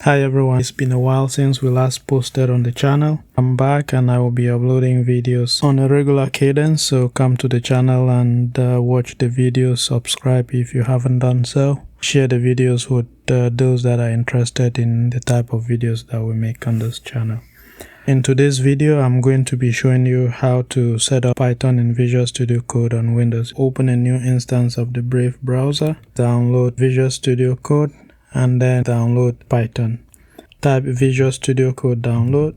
Hi everyone, it's been a while since we last posted on the channel. I'm back and I will be uploading videos on a regular cadence, so come to the channel and watch the videos, subscribe if you haven't done so. Share the videos with those that are interested in the type of videos that we make on this channel. In today's video, I'm going to be showing you how to set up Python in Visual Studio Code on Windows. Open a new instance of the Brave browser, download Visual Studio Code, and then download Python. Type Visual Studio Code download.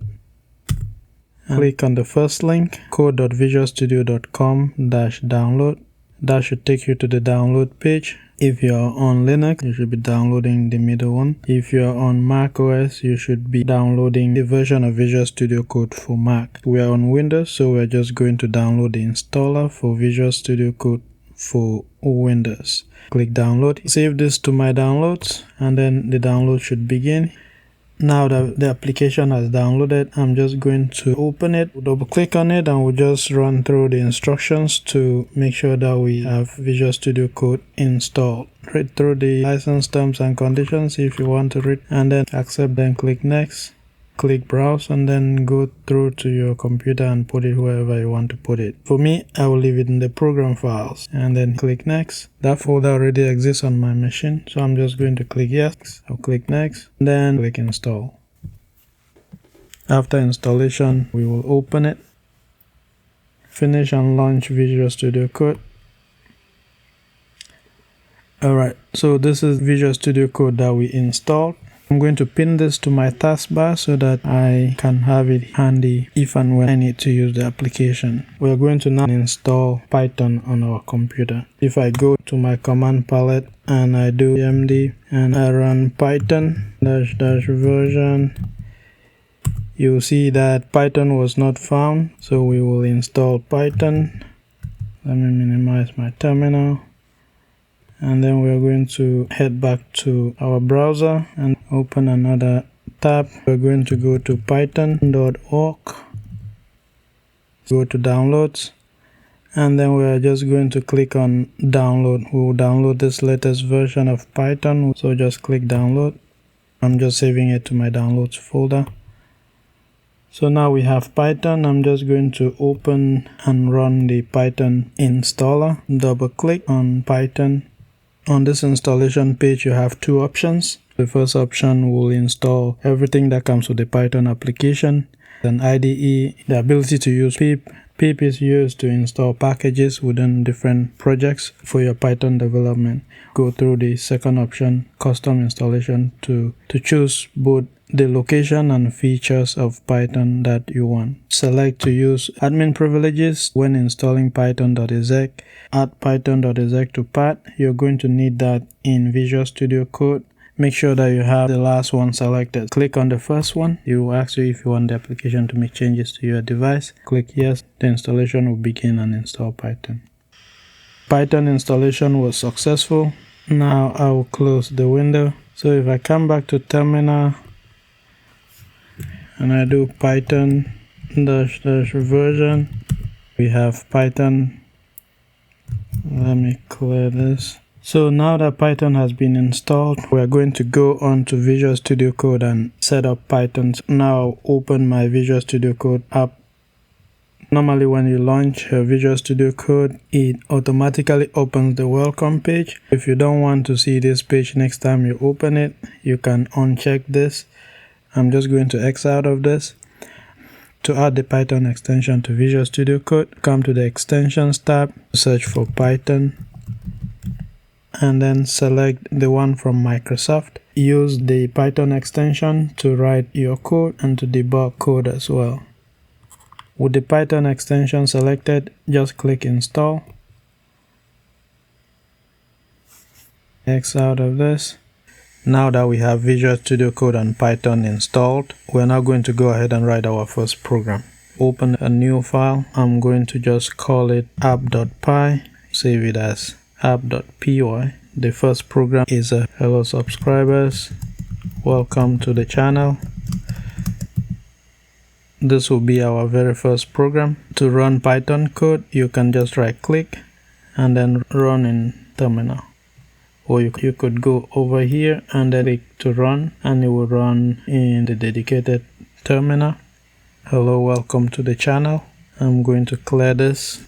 Click on the first link, code.visualstudio.com/download. That should take you to the download page. If you're on Linux, you should be downloading the middle one. If you're on Mac OS, you should be downloading the version of Visual Studio Code for Mac. We are on Windows, so we're just going to download the installer for Visual Studio Code for Windows. Click download. Save this to my downloads, and then the download should begin. Now that the application has downloaded, I'm just going to open it, double click on it, and we'll just run through the instructions to make sure that we have Visual Studio Code installed. Read through the license terms and conditions if you want to read, and then accept, then click next. Click browse and then go through to your computer and put it wherever you want to put it. For me, I will leave it in the program files and then click next. That folder already exists on my machine, so I'm just going to click yes. I'll click next, then click install. After installation, we will open it, finish and launch Visual Studio Code. Alright, so this is Visual Studio Code that we installed. I'm going to pin this to my taskbar so that I can have it handy if and when I need to use the application. We're going to now install Python on our computer. If I go to my command palette and I do cmd and I run python --version, you'll see that Python was not found, so we will install Python. Let me minimize my terminal. And then we're going to head back to our browser and open another tab. We're going to go to python.org, go to downloads, and then we're just going to click on download. We will download this latest version of Python, so just click download. I'm just saving it to my downloads folder. So now we have Python. I'm just going to open and run the Python installer. Double click on Python. On this installation page, you have two options. The first option will install everything that comes with the Python application. An IDE, the ability to use pip. Pip is used to install packages within different projects for your Python development. Go through the second option, custom installation, to choose both the location and features of Python that you want. Select to use admin privileges when installing python.exec. Add python.exec to path. You're going to need that in Visual Studio Code. Make sure that you have the last one selected. Click on the first one. It will ask you if you want the application to make changes to your device. Click yes. The installation will begin and install Python. Python installation was successful. Now I will close the window. So if I come back to terminal and I do python --version, we have Python. Let me clear this. So now that Python has been installed, we're going to go on to Visual Studio Code and set up Python. Now open my Visual Studio Code app. Normally when you launch Visual Studio Code, it automatically opens the welcome page. If you don't want to see this page next time you open it, you can uncheck this. I'm just going to X out of this. To add the Python extension to Visual Studio Code, come to the Extensions tab, search for Python, and then select the one from Microsoft. Use the Python extension to write your code and to debug code as well. With the Python extension selected, just click Install. X out of this. Now that we have Visual Studio Code and Python installed, we're now going to go ahead and write our first program. Open a new file. I'm going to just call it app.py. Save it as app.py. The first program is a hello subscribers, welcome to the channel. This will be our very first program. To run Python code, you can just right click and then run in terminal. or you could go over here and then click to run, and it will run in the dedicated terminal. Hello, welcome to the channel. I'm going to clear this.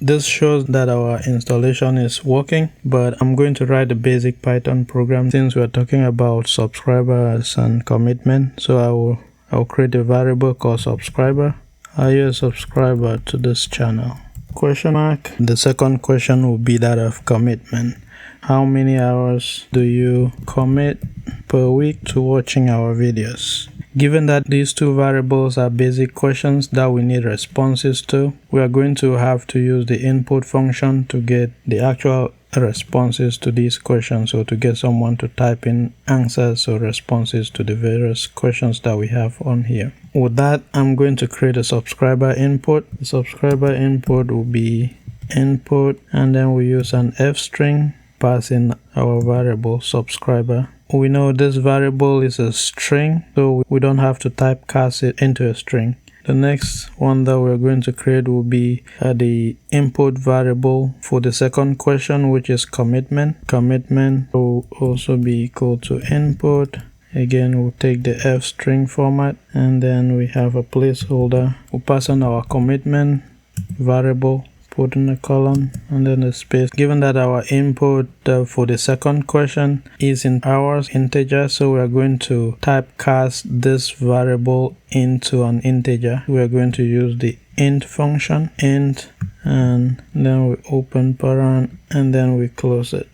This shows that our installation is working, but I'm going to write a basic Python program since we're talking about subscribers and commitment. So I'll create a variable called subscriber. Are you a subscriber to this channel? Question mark. The second question will be that of commitment. How many hours do you commit per week to watching our videos? Given that these two variables are basic questions that we need responses to, we are going to have to use the input function to get the actual responses to these questions, or to get someone to type in answers or responses to the various questions that we have on here. With that, I'm going to create a subscriber input. The subscriber input will be input, and then we use an f string, pass in our variable subscriber. We know this variable is a string, so we don't have to typecast it into a string. The next one that we're going to create will be the input variable for the second question, which is commitment. Commitment will also be equal to input. Again, we'll take the f string format, and then we have a placeholder. We'll pass on our commitment variable, put in a column and then a space. Given that our input for the second question is in hours, integer, so we are going to typecast this variable into an integer. We are going to use the int function, int, and then we open parent and then we close it,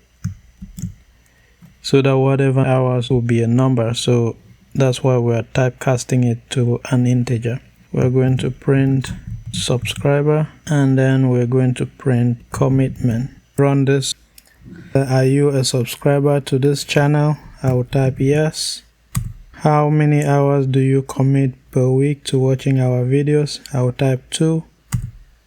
so that whatever hours will be a number. So that's why we are typecasting it to an integer. We're going to print subscriber, and then we're going to print commitment. Run this. Are you a subscriber to this channel? I will type yes. How many hours do you commit per week to watching our videos? I will type 2.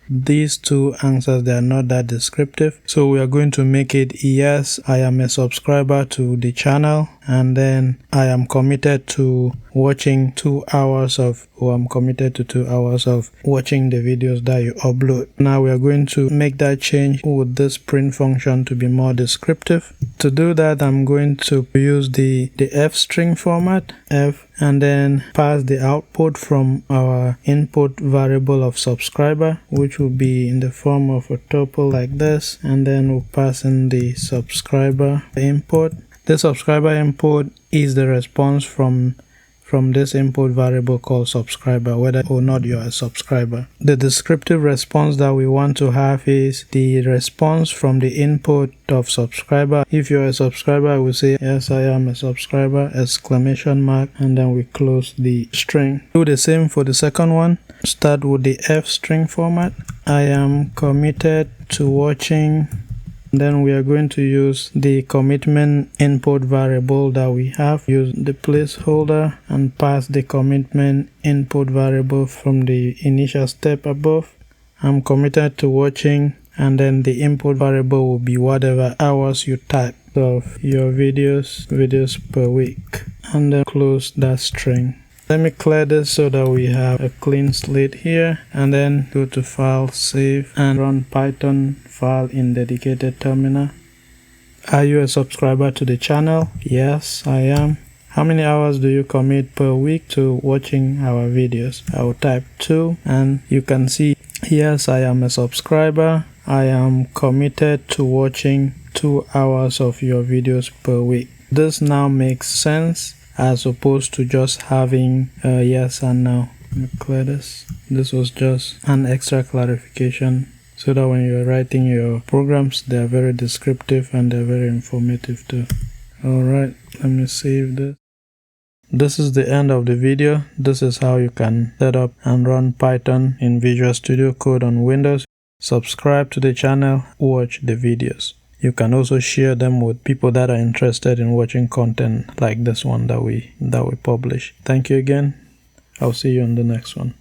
These two answers, they are not that descriptive, so we are going to make it yes, I am a subscriber to the channel, and then I am committed to watching 2 hours of, or I'm committed to 2 hours of watching the videos that you upload. Now we are going to make that change with this print function to be more descriptive. To do that, I'm going to use the f string format, f, and then pass the output from our input variable of subscriber, which will be in the form of a tuple like this, and then we'll pass in the subscriber input. The subscriber input is the response from this input variable called subscriber, whether or not you're a subscriber. The descriptive response that we want to have is the response from the input of subscriber. If you're a subscriber, I will say yes, I am a subscriber, exclamation mark, and then we close the string. Do the same for the second one. Start with the f string format. I am committed to watching. Then we are going to use the commitment input variable that we have. Use the placeholder and pass the commitment input variable from the initial step above. I'm committed to watching, and then the input variable will be whatever hours you type of your videos per week, and then close that string. Let me clear this so that we have a clean slate here, and then go to File, Save, and run Python file in dedicated terminal. Are you a subscriber to the channel? Yes, I am. How many hours do you commit per week to watching our videos? I will type 2, and you can see, yes, I am a subscriber. I am committed to watching 2 hours of your videos per week. This now makes sense, as opposed to just having a yes and no. Let me clear this. This was just an extra clarification, so that when you're writing your programs, they are very descriptive and they're very informative too. Alright, let me save this. This is the end of the video. This is how you can set up and run Python in Visual Studio Code on Windows. Subscribe to the channel, watch the videos. You can also share them with people that are interested in watching content like this one that we publish. Thank you again. I'll see you on the next one.